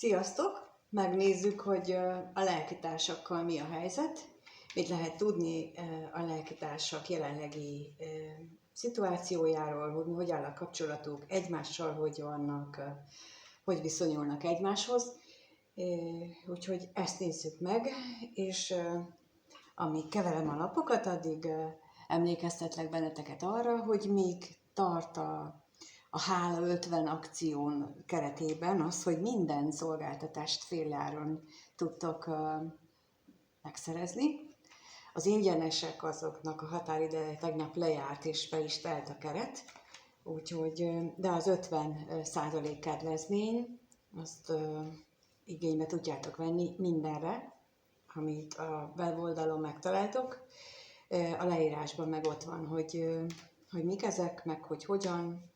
Sziasztok! Megnézzük, hogy a lelkitársakkal mi a helyzet, mit lehet tudni a lelkitársak jelenlegi szituációjáról, hogy hogy áll a kapcsolatuk egymással, hogy vannak, hogy viszonyulnak egymáshoz. Úgyhogy ezt nézzük meg, és amíg keverem a lapokat, addig emlékeztetlek benneteket arra, hogy még tart a Hála 50 akción keretében az, hogy minden szolgáltatást féláron tudtok megszerezni. Az ingyenesek azoknak a határideje tegnap lejárt, és be is telt a keret, úgyhogy, de az 50% kedvezmény, azt igénybe tudjátok venni mindenre, amit a weboldalon megtaláltok. A leírásban meg ott van, hogy mik ezek, meg hogy hogyan,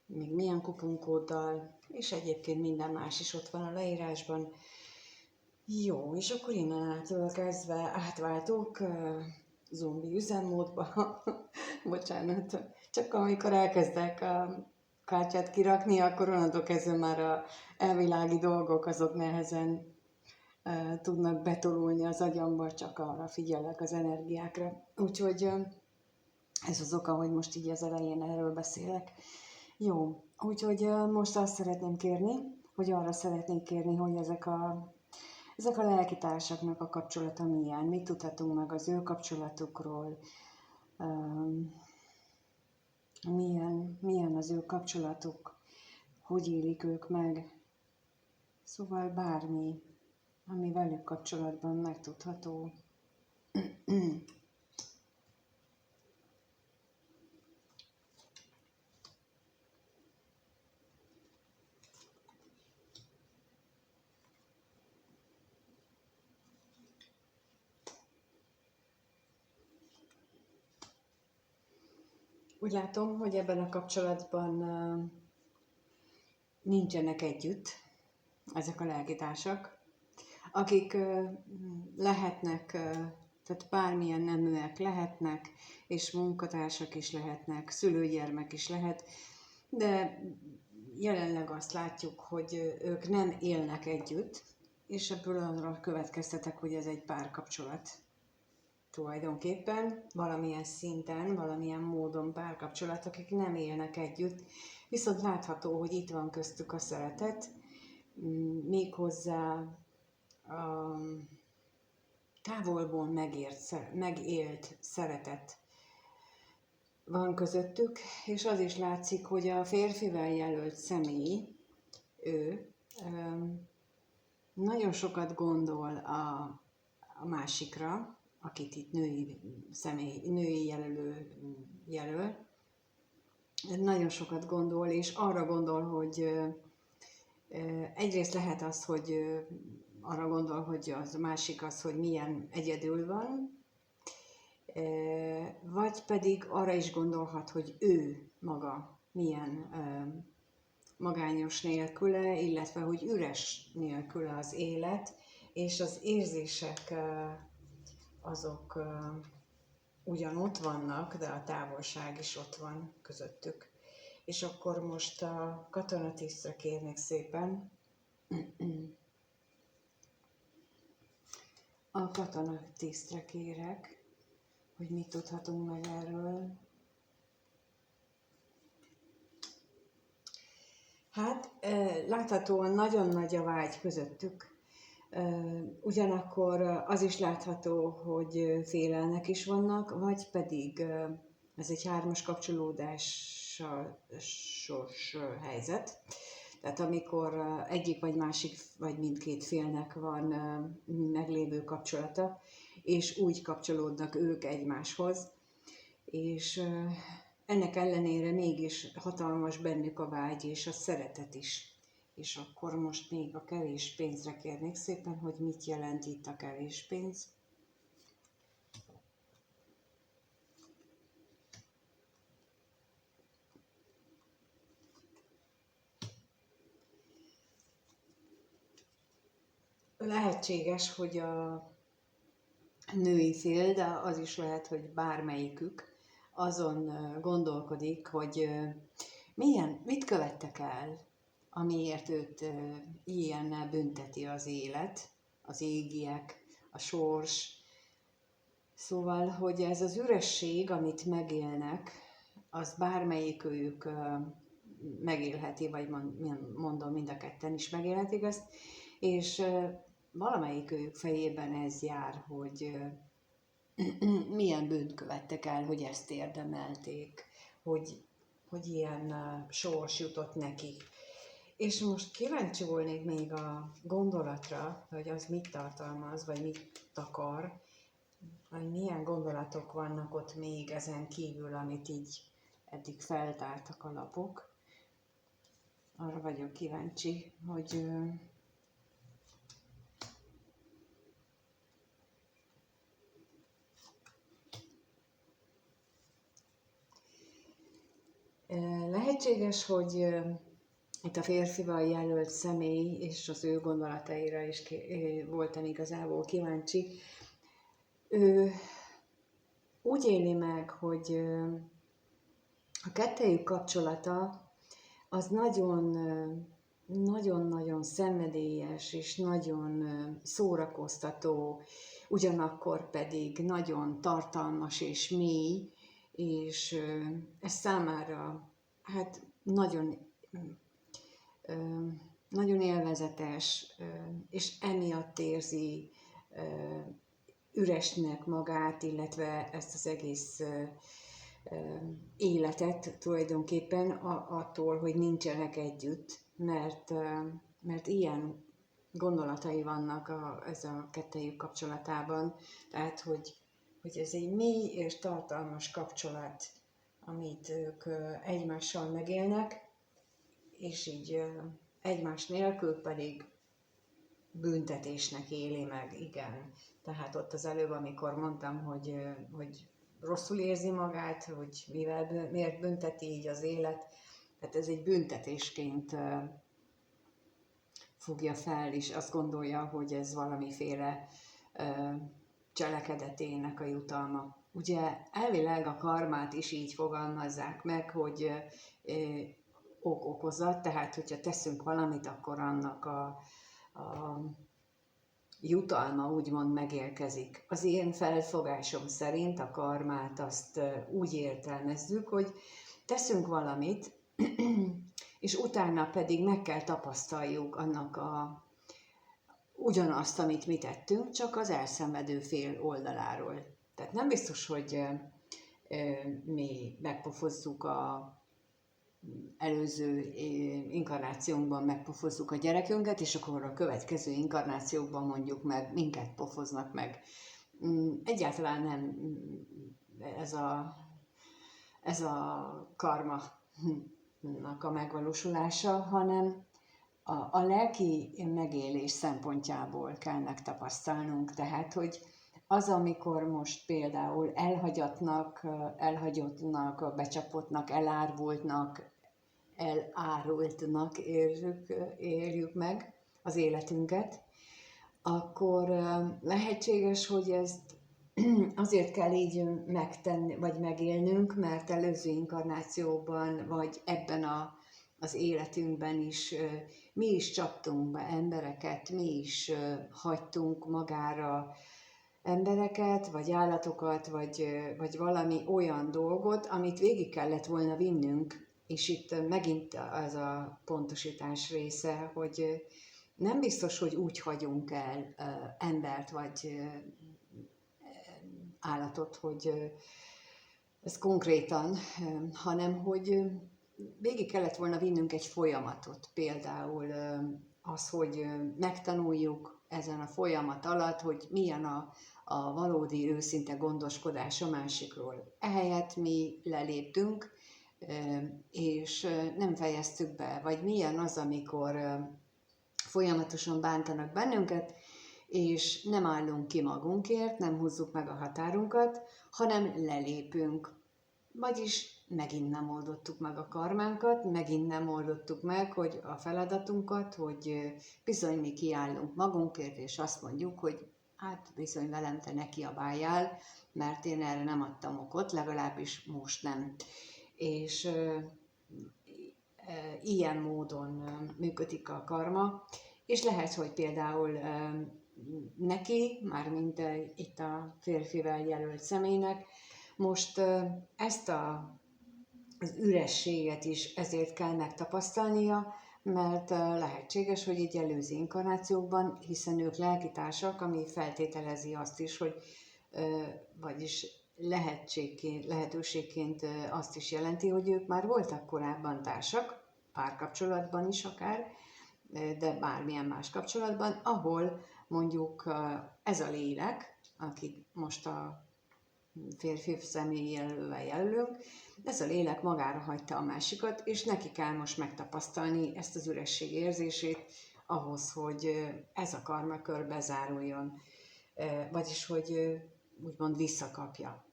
még milyen kuponkóddal, és egyébként minden más is ott van a leírásban. Jó, és akkor innen ától kezdve átváltok zombi üzemmódba. Bocsánat, csak amikor elkezdek a kártyát kirakni, akkor onnantól kezdve már a elvilági dolgok azok nehezen tudnak betolulni az agyamba, csak arra figyelek az energiákra. Úgyhogy ez az oka, hogy most így az elején erről beszélek. Jó, úgyhogy most azt szeretném kérni, hogy arra szeretnék kérni, hogy ezek a lelkitársaknak a kapcsolata milyen, mit tudhatunk meg az ő kapcsolatukról, milyen az ő kapcsolatuk, hogy élik ők meg. Szóval bármi, ami velük kapcsolatban megtudható. Úgy látom, hogy ebben a kapcsolatban nincsenek együtt ezek a lelkitársak, akik lehetnek, tehát bármilyen neműek lehetnek, és munkatársak is lehetnek, szülőgyermek is lehet, de jelenleg azt látjuk, hogy ők nem élnek együtt, és ebből arra következtetek, hogy ez egy párkapcsolat. Tulajdonképpen valamilyen szinten, valamilyen módon párkapcsolat, akik nem élnek együtt, viszont látható, hogy itt van köztük a szeretet, méghozzá a távolból megélt szeretet van közöttük, és az is látszik, hogy a férfivel jelölt személy, ő nagyon sokat gondol a másikra, akit itt női jelöl, nagyon sokat gondol, és arra gondol, hogy egyrészt lehet az, hogy arra gondol, hogy az másik az, hogy milyen egyedül van, vagy pedig arra is gondolhat, hogy ő maga milyen magányos nélküle, illetve hogy üres nélküle az élet, és az érzések azok ugyan ott vannak, de a távolság is ott van közöttük. És akkor most a katonatisztre kérnék szépen. A katonatisztre kérek, hogy mit tudhatunk meg erről. Hát láthatóan nagyon nagy a vágy közöttük. Ugyanakkor az is látható, hogy félelmek is vannak, vagy pedig ez egy hármas kapcsolódásos helyzet. Tehát amikor egyik vagy másik, vagy mindkét félnek van meglévő kapcsolata, és úgy kapcsolódnak ők egymáshoz, és ennek ellenére mégis hatalmas bennük a vágy és a szeretet is. És akkor most még a kevés pénzre kérnék szépen, hogy mit jelent itt a kevés pénz. Lehetséges, hogy a női fél, de az is lehet, hogy bármelyikük azon gondolkodik, hogy mit követtek el amiért őt ilyennel bünteti az élet, az égiek, a sors. Szóval, hogy ez az üresség, amit megélnek, az bármelyikőjük megélheti, vagy mondom, mind a ketten is megélhetik ezt, és valamelyikőjük fejében ez jár, hogy milyen bűnt követtek el, hogy ezt érdemelték, hogy ilyen sors jutott nekik. És most kíváncsi volnék még a gondolatra, hogy az mit tartalmaz, vagy mit akar, hogy milyen gondolatok vannak ott még ezen kívül, amit így eddig feltártak a lapok. Arra vagyok kíváncsi, hogy lehetséges, hogy itt a férfival jelölt személy és az ő gondolataira is voltam igazából kíváncsi. Ő úgy éli meg, hogy a kettejük kapcsolata az nagyon-nagyon szenvedélyes és nagyon szórakoztató, ugyanakkor pedig nagyon tartalmas és mély, és ez számára hát nagyon élvezetes, és emiatt érzi üresnek magát, illetve ezt az egész életet tulajdonképpen attól, hogy nincsenek együtt, mert ilyen gondolatai vannak ez a kettejük kapcsolatában, tehát hogy ez egy mély és tartalmas kapcsolat, amit ők egymással megélnek, és így egymás nélkül pedig büntetésnek éli meg, igen. Tehát ott az előbb, amikor mondtam, hogy rosszul érzi magát, hogy miért bünteti így az élet, tehát ez egy büntetésként fogja fel, és azt gondolja, hogy ez valamiféle cselekedetének a jutalma. Ugye elvileg a karmát is így fogalmazzák meg, hogy ok-okozat, tehát hogyha teszünk valamit, akkor annak a jutalma úgymond megérkezik. Az én felfogásom szerint a karmát azt úgy értelmezzük, hogy teszünk valamit, és utána pedig meg kell tapasztaljuk annak ugyanazt, amit mi tettünk, csak az elszenvedő fél oldaláról. Tehát nem biztos, hogy mi megpofozzuk előző inkarnációnkban megpofozzuk a gyerekünket, és akkor a következő inkarnációkban mondjuk meg minket pofoznak meg. Egyáltalán nem ez a karma-nak a megvalósulása, hanem a lelki megélés szempontjából kell megtapasztalnunk. Tehát, hogy az, amikor most például elhagyottnak, becsapottnak, elárvultnak, éljük meg az életünket, akkor lehetséges, hogy ezt azért kell így megtenni, vagy megélnünk, mert előző inkarnációban, vagy ebben az életünkben is mi is csaptunk be embereket, mi is hagytunk magára embereket, vagy állatokat, vagy valami olyan dolgot, amit végig kellett volna vinnünk, és itt megint az a pontosítás része, hogy nem biztos, hogy úgy hagyunk el embert, vagy állatot, hogy ez konkrétan, hanem hogy végig kellett volna vinnünk egy folyamatot. Például az, hogy megtanuljuk ezen a folyamat alatt, hogy milyen a valódi őszinte gondoskodás a másikról. Ehelyett mi leléptünk, és nem fejeztük be, vagy milyen az, amikor folyamatosan bántanak bennünket, és nem állunk ki magunkért, nem húzzuk meg a határunkat, hanem lelépünk. Vagyis megint nem oldottuk meg a karmánkat, megint nem oldottuk meg, hogy a feladatunkat, hogy bizony mi kiállunk magunkért, és azt mondjuk, hogy hát bizony velem te ne kiabáljál, mert én erre nem adtam okot, legalábbis most nem. És ilyen módon működik a karma, és lehet, hogy például neki, mármint itt a férfivel jelölt személynek, most ezt az ürességet is ezért kell megtapasztalnia, mert lehetséges, hogy így előző inkarnációkban, hiszen ők lelkitársak, ami feltételezi azt is, hogy vagyis lehetőségként azt is jelenti, hogy ők már voltak korábban társak, párkapcsolatban is akár, de bármilyen más kapcsolatban, ahol mondjuk ez a lélek, aki most a férfi személy jelölve jelölünk, ez a lélek magára hagyta a másikat, és neki kell most megtapasztalni ezt az üresség érzését ahhoz, hogy ez a karmakör bezáruljon, vagyis hogy úgymond visszakapja.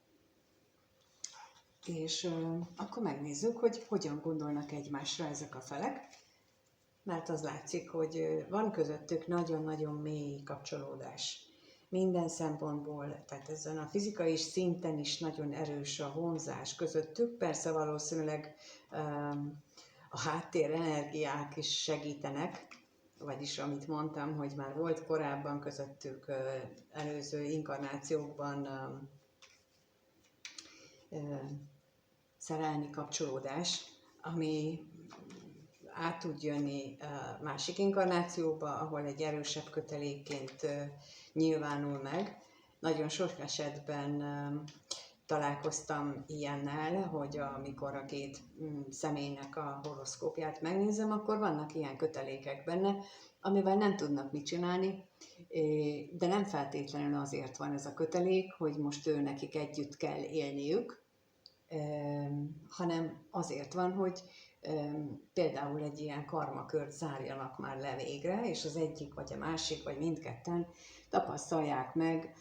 És akkor megnézzük, hogy hogyan gondolnak egymásra ezek a felek, mert az látszik, hogy van közöttük nagyon-nagyon mély kapcsolódás. Minden szempontból, tehát ezen a fizikai szinten is nagyon erős a vonzás közöttük, persze valószínűleg a háttérenergiák is segítenek, vagyis amit mondtam, hogy már volt korábban közöttük előző inkarnációkban szerelmi kapcsolódás, ami át tud jönni másik inkarnációba, ahol egy erősebb kötelékként nyilvánul meg. Nagyon sok esetben találkoztam ilyennel, hogy amikor a két személynek a horoszkópját megnézem, akkor vannak ilyen kötelékek benne, amivel nem tudnak mit csinálni, de nem feltétlenül azért van ez a kötelék, hogy most ő nekik együtt kell élniük, hanem azért van, hogy például egy ilyen karmakört zárjanak már le végre, és az egyik, vagy a másik, vagy mindketten tapasztalják meg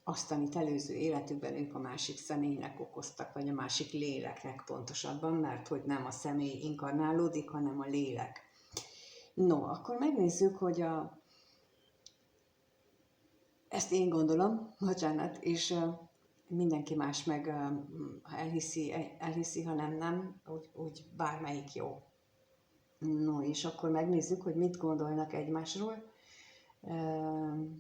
azt, amit előző életükben ők a másik személynek okoztak, vagy a másik léleknek pontosabban, mert hogy nem a személy inkarnálódik, hanem a lélek. No, akkor megnézzük, hogy ezt én gondolom, bocsánat, és mindenki más meg elhiszi, ha nem, úgy bármelyik jó. No, és akkor megnézzük, hogy mit gondolnak egymásról.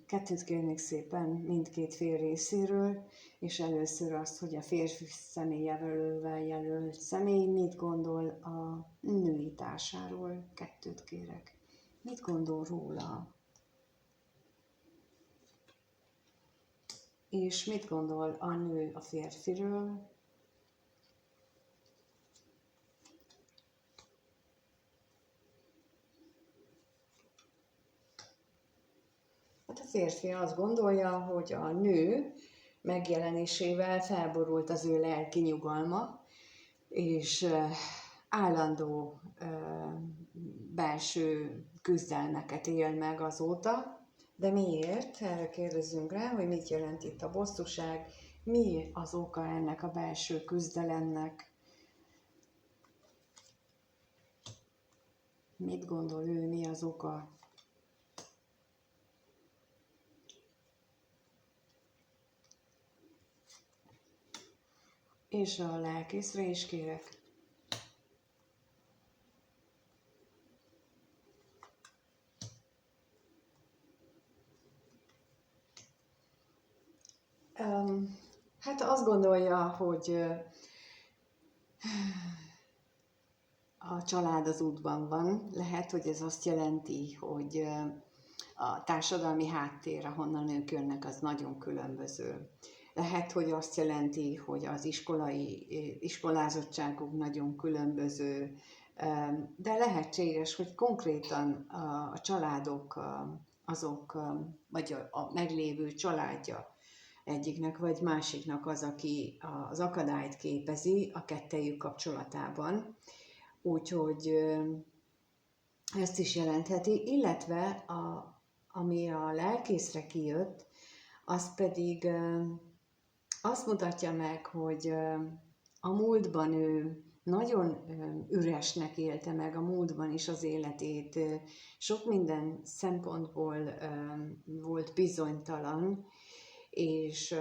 Kettőt kérnék szépen mindkét fél részéről, és először azt, hogy a férfi személyjelölővel jelölt személy mit gondol a női társáról. Kettőt kérek. Mit gondol róla? És mit gondol a nő a férfiről? Hát a férfi azt gondolja, hogy a nő megjelenésével felborult az ő lelki nyugalma, és állandó belső küzdelmeket él meg azóta. De miért? Erre kérdezzünk rá, hogy mit jelent itt a bosszúság, mi az oka ennek a belső küzdelemnek, mit gondol ő, mi az oka. És a lelkészre is kérek. Hát azt gondolja, hogy a család az útban van. Lehet, hogy ez azt jelenti, hogy a társadalmi háttér, ahonnan ők jönnek, az nagyon különböző. Lehet, hogy azt jelenti, hogy az iskolázottságuk nagyon különböző, de lehetséges, hogy konkrétan a családok, azok, vagy a meglévő családja egyiknek vagy másiknak az, aki az akadályt képezi a kettejük kapcsolatában. Úgyhogy ezt is jelentheti, illetve ami a lelkészre kijött, az pedig azt mutatja meg, hogy a múltban ő nagyon üresnek élte meg a múltban is az életét, sok minden szempontból volt bizonytalan, és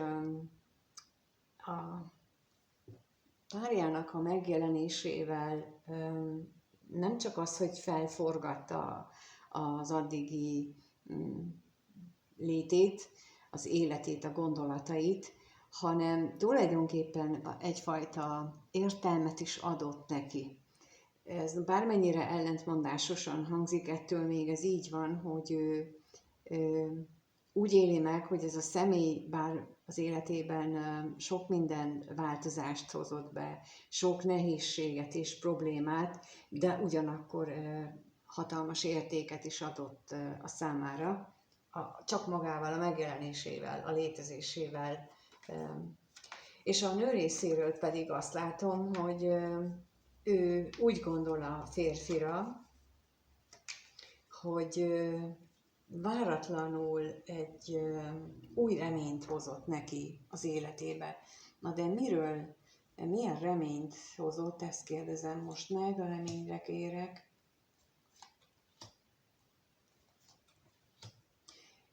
párjának a megjelenésével nem csak az, hogy felforgatta az addigi létét, az életét, a gondolatait, hanem tulajdonképpen egyfajta értelmet is adott neki. Ez bármennyire ellentmondásosan hangzik, ettől még ez így van, hogy ő úgy éli meg, hogy ez a személy bár az életében sok minden változást hozott be, sok nehézséget és problémát, de ugyanakkor hatalmas értéket is adott a számára, csak magával, a megjelenésével, a létezésével. És a nő részéről pedig azt látom, hogy ő úgy gondol a férfira, hogy váratlanul egy új reményt hozott neki az életébe. Na de milyen reményt hozott, ezt kérdezem most meg, a reményre kérek.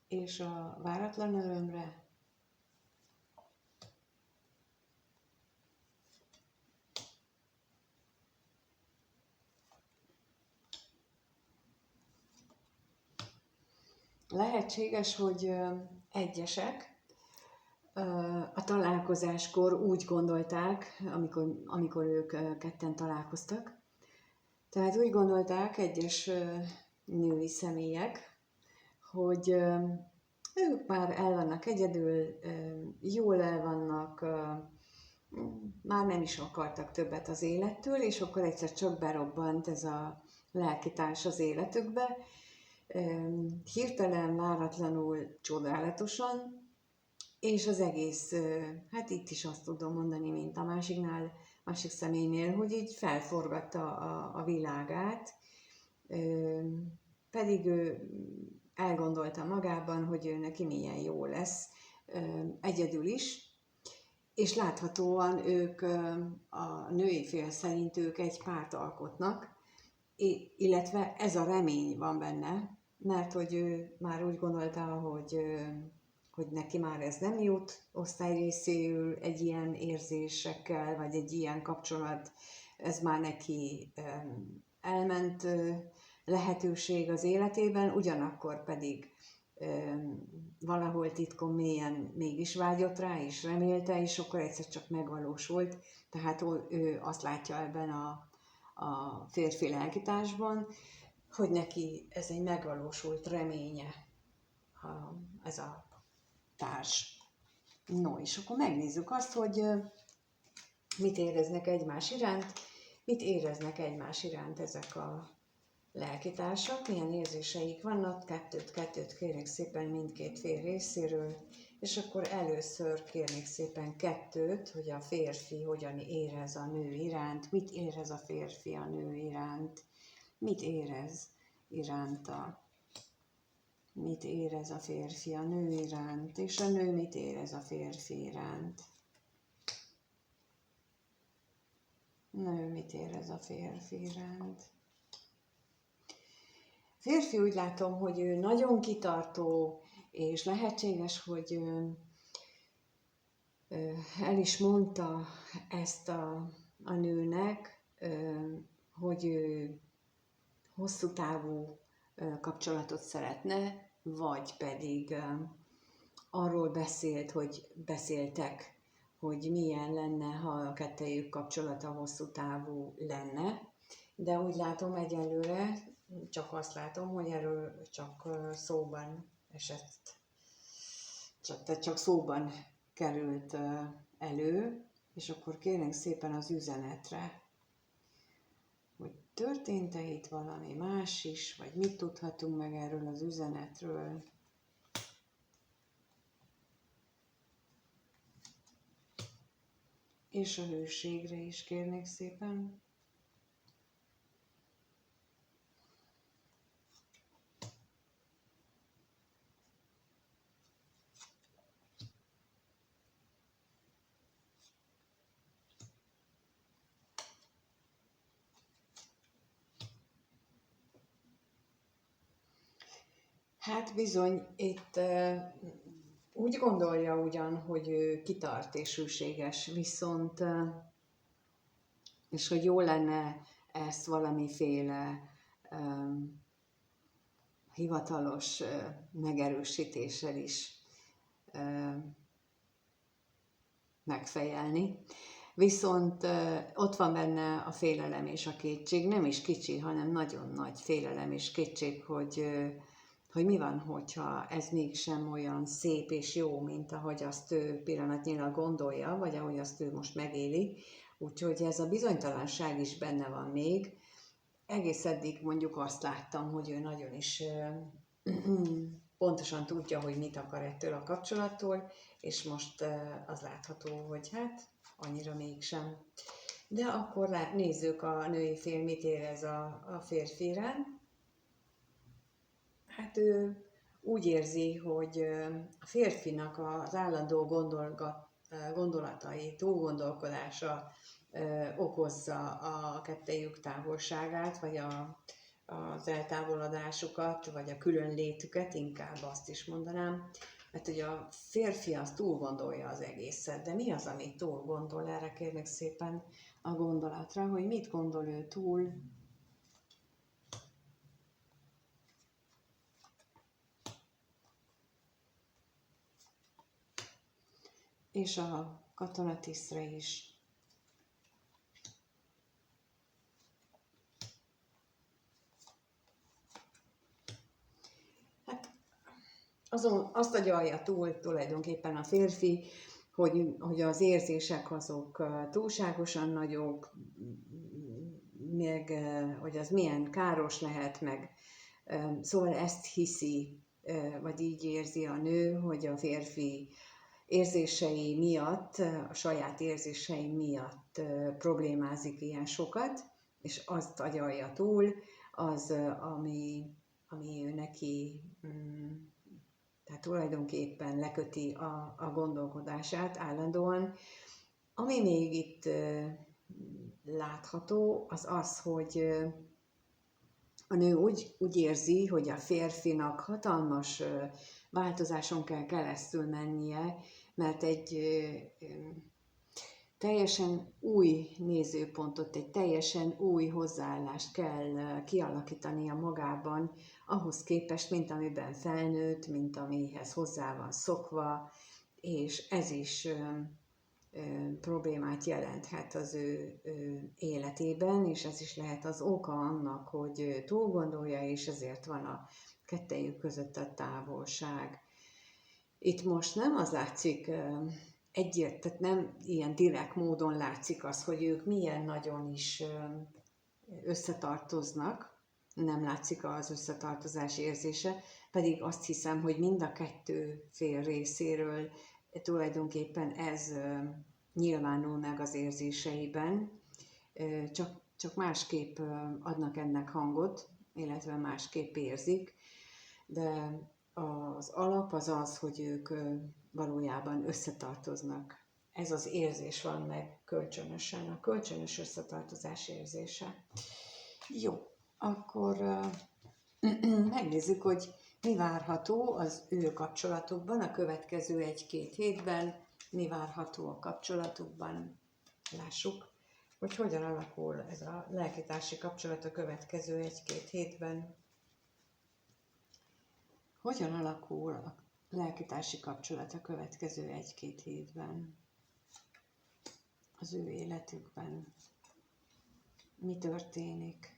És a váratlan örömre? Lehetséges, hogy egyesek a találkozáskor úgy gondolták, amikor ők ketten találkoztak, tehát úgy gondolták egyes női személyek, hogy ők már el vannak egyedül, jól el vannak, már nem is akartak többet az élettől, és akkor egyszer csak berobbant ez a lelkitárs az életükbe, hirtelen, váratlanul, csodálatosan, és az egész, hát itt is azt tudom mondani, mint a másik személynél, hogy így felforgatta a világát, pedig ő elgondolta magában, hogy ő neki milyen jó lesz, egyedül is, és láthatóan ők, a női fél szerint ők egy párt alkotnak, illetve ez a remény van benne, mert hogy ő már úgy gondolta, hogy neki már ez nem jut osztályrészéül egy ilyen érzésekkel, vagy egy ilyen kapcsolat, ez már neki elment lehetőség az életében, ugyanakkor pedig valahol titkon mélyen mégis vágyott rá, és remélte, és akkor egyszer csak megvalósult. Tehát ő azt látja ebben a férfi lelkitársban, hogy neki ez egy megvalósult reménye, ez a társ. No, és akkor megnézzük azt, hogy mit éreznek egymás iránt, mit éreznek egymás iránt ezek a lelkitársak, milyen érzéseik vannak, kettőt kérek szépen mindkét fél részéről, és akkor először kérnék szépen kettőt, hogy a férfi hogyan érez a nő iránt, mit érez a férfi a nő iránt, mit érez iránta, mit érez a férfi a nő iránt, és a nő mit érez a férfi iránt. Nő mit érez a férfi iránt. Férfi úgy látom, hogy ő nagyon kitartó, és lehetséges, hogy el is mondta ezt a nőnek, hogy ő hosszú távú kapcsolatot szeretne, vagy pedig arról beszéltek, hogy milyen lenne, ha a kettejük kapcsolata hosszú távú lenne, de úgy látom egyelőre, csak azt látom, hogy erről csak szóban esett, csak szóban került elő, és akkor kérnénk szépen az üzenetre, hogy történt-e itt valami más is, vagy mit tudhatunk meg erről az üzenetről. És a hőségre is kérnék szépen. Hát bizony, itt úgy gondolja ugyan, hogy ő kitart és hűséges, viszont és hogy jó lenne ezt valamiféle hivatalos megerősítéssel is megfejelni. Viszont ott van benne a félelem és a kétség, nem is kicsi, hanem nagyon nagy félelem és kétség, hogy mi van, hogyha ez mégsem olyan szép és jó, mint ahogy azt ő pillanatnyilag gondolja, vagy ahogy azt ő most megéli. Úgyhogy ez a bizonytalanság is benne van még. Egész eddig mondjuk azt láttam, hogy ő nagyon is pontosan tudja, hogy mit akar ettől a kapcsolattól, és most az látható, hogy hát annyira mégsem. De akkor nézzük a női fél, mit érez a férfire. Hát ő úgy érzi, hogy a férfinak az állandó gondolatai, túlgondolkodása okozza a kettejük távolságát, vagy az eltávolodásukat, vagy a különlétüket, inkább azt is mondanám. Mert ugye a férfi az túl gondolja az egészet, de mi az, amit túl gondol? Erre kérlek szépen a gondolatra, hogy mit gondol ő túl. És a katonatisztre is. Hát azt agyalja túl tulajdonképpen a férfi, hogy az érzések azok túlságosan nagyok, meg hogy az milyen káros lehet, meg szóval ezt hiszi, vagy így érzi a nő, hogy a férfi érzései miatt, a saját érzései miatt problémázik ilyen sokat, és azt agyalja túl, az, ami ő neki, tehát tulajdonképpen leköti a gondolkodását állandóan. Ami még itt látható, az az, hogy a nő úgy érzi, hogy a férfinak hatalmas változáson kell keresztül mennie, mert egy teljesen új nézőpontot, egy teljesen új hozzáállást kell kialakítania magában, ahhoz képest, mint amiben felnőtt, mint amihez hozzá van szokva, és ez is problémát jelenthet az ő életében, és ez is lehet az oka annak, hogy túl gondolja, és ezért van a kettejük között a távolság. Itt most nem az látszik tehát nem ilyen direkt módon látszik az, hogy ők milyen nagyon is összetartoznak, nem látszik az összetartozás érzése, pedig azt hiszem, hogy mind a kettő fél részéről tulajdonképpen ez nyilvánul meg az érzéseiben, csak másképp adnak ennek hangot, illetve másképp érzik, de az alap az az, hogy ők valójában összetartoznak. Ez az érzés van meg kölcsönösen, a kölcsönös összetartozás érzése. Jó, akkor megnézzük, hogy mi várható az ő kapcsolatukban a következő 1-2 hétben, mi várható a kapcsolatukban. Lássuk, hogy hogyan alakul ez a lelkitársi kapcsolat a következő 1-2 hétben. Hogyan alakul a lelkitársi kapcsolat a következő 1-2 hétben? Az ő életükben. Mi történik?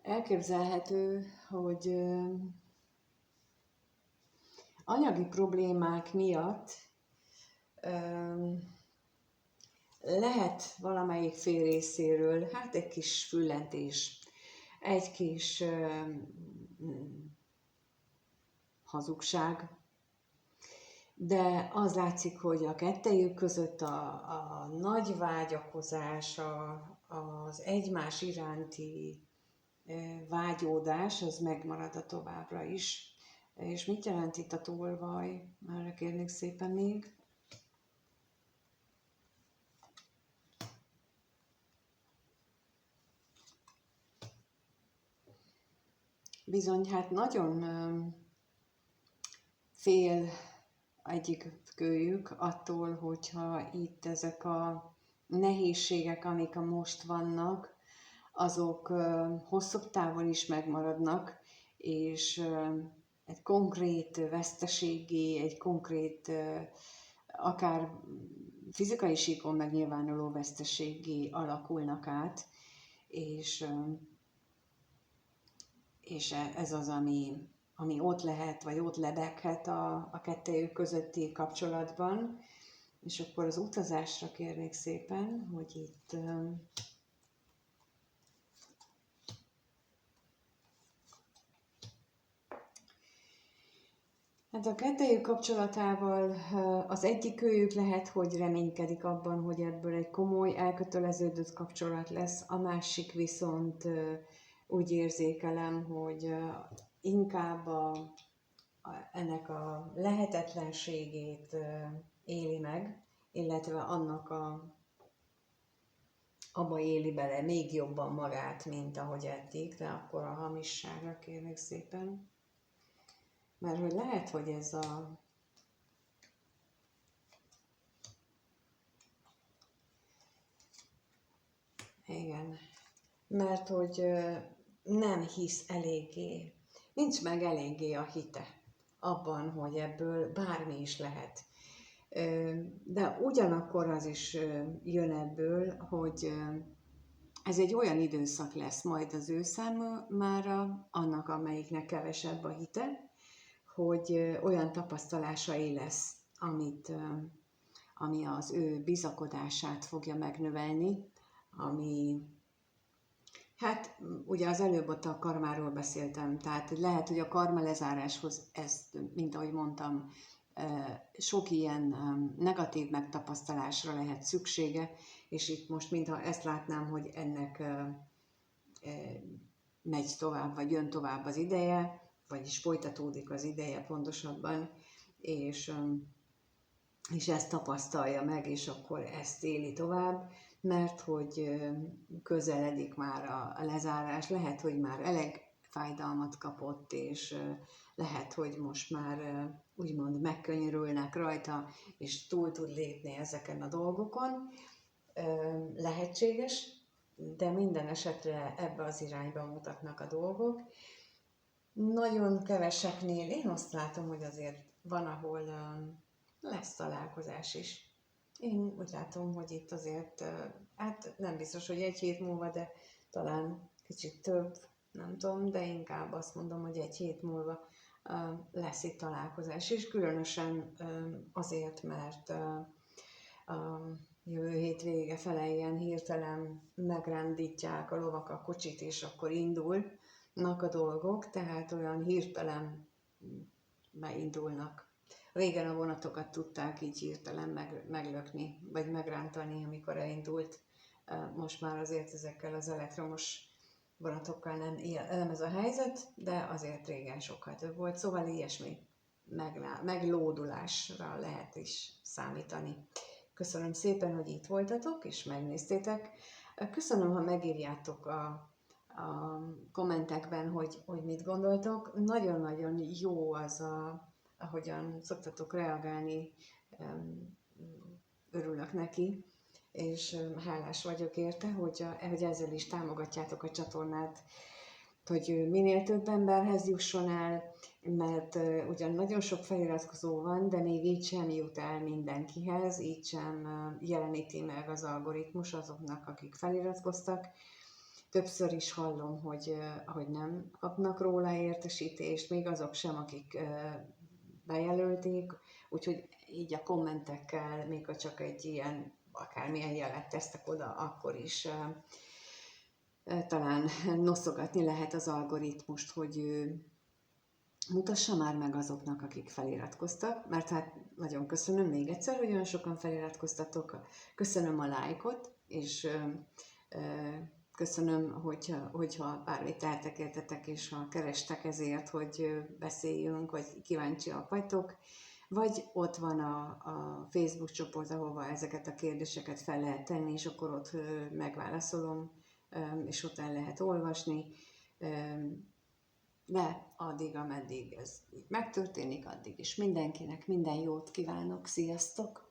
Elképzelhető, hogy anyagi problémák miatt lehet valamelyik fél részéről, hát egy kis füllentés, egy kis hazugság, de az látszik, hogy a kettejük között a nagy vágyakozás, az egymás iránti vágyódás, az megmarad a továbbra is. És mit jelent itt a tolvaj? Erre kérnék szépen még. Bizony, hát nagyon fél egyikőjük attól, hogyha itt ezek a nehézségek, amik a most vannak, azok hosszabb távon is megmaradnak, és egy konkrét veszteségé, egy konkrét, akár fizikai síkon megnyilvánuló veszteségé alakulnak át, és ez az, ami ott lehet, vagy ott lebeghet a kettejük közötti kapcsolatban. És akkor az utazásra kérnék szépen, hogy itt hát a kettejük kapcsolatával az egyikőjük lehet, hogy reménykedik abban, hogy ebből egy komoly, elköteleződött kapcsolat lesz, a másik viszont úgy érzékelem, hogy inkább ennek a lehetetlenségét éli meg, illetve abba éli bele még jobban magát, mint ahogy eddig, de akkor a hamisságra kérnék szépen. Mert hogy lehet, hogy ez igen. Mert hogy nem hisz eléggé, nincs meg eléggé a hite abban, hogy ebből bármi is lehet. De ugyanakkor az is jön ebből, hogy ez egy olyan időszak lesz majd az ő számára, annak, amelyiknek kevesebb a hite, hogy olyan tapasztalásai lesz, ami az ő bizakodását fogja megnövelni, ami, hát ugye az előbb ott a karmáról beszéltem, tehát lehet, hogy a karma lezáráshoz ezt, mint ahogy mondtam, sok ilyen negatív megtapasztalásra lehet szüksége, és itt most mintha ezt látnám, hogy ennek megy tovább, vagy jön tovább az ideje, vagyis folytatódik az ideje pontosabban, és ezt tapasztalja meg, és akkor ezt éli tovább, mert hogy közeledik már a lezárás, lehet, hogy már elég fájdalmat kapott, és lehet, hogy most már úgymond megkönyörülnek rajta, és túl tud lépni ezeken a dolgokon. Lehetséges, de minden esetre ebbe az irányba mutatnak a dolgok. Nagyon keveseknél én azt látom, hogy azért van, ahol lesz találkozás is. Én úgy látom, hogy itt azért, hát nem biztos, hogy egy hét múlva, de talán kicsit több, nem tudom, de inkább azt mondom, hogy egy hét múlva lesz itt találkozás is, különösen azért, mert a jövő hét vége fele ilyen hirtelen megrándítják a lovak a kocsit, és akkor indulnak a dolgok, tehát olyan hirtelen beindulnak. Régen a vonatokat tudták így hirtelen meglökni, vagy megrántani, amikor elindult. Most már azért ezekkel az elektromos vonatokkal nem ez a helyzet, de azért régen sokkal több volt, szóval ilyesmi meglódulásra lehet is számítani. Köszönöm szépen, hogy itt voltatok, és megnéztétek. Köszönöm, ha megírjátok a kommentekben, hogy mit gondoltok. Nagyon-nagyon jó az, ahogyan szoktatok reagálni, örülök neki, és hálás vagyok érte, hogy ezzel is támogatjátok a csatornát, hogy minél több emberhez jusson el, mert ugyan nagyon sok feliratkozó van, de még így sem jut el mindenkihez, így sem jeleníti meg az algoritmus azoknak, akik feliratkoztak. Többször is hallom, hogy nem kapnak róla értesítést, még azok sem, akik bejelölték, úgyhogy így a kommentekkel, még ha csak egy ilyen, akármilyen jelet tesztek oda, akkor is talán noszogatni lehet az algoritmust, hogy mutassa már meg azoknak, akik feliratkoztak, mert hát nagyon köszönöm még egyszer, hogy olyan sokan feliratkoztatok, köszönöm a lájkot, és köszönöm, hogyha bármit tehetek értetek, és ha kerestek ezért, hogy beszéljünk, vagy kíváncsiak vagytok, vagy ott van a Facebook csoport, ahova ezeket a kérdéseket fel lehet tenni, és akkor ott megválaszolom, és ott el lehet olvasni. de addig, ameddig ez így megtörténik, addig is mindenkinek minden jót kívánok. Sziasztok!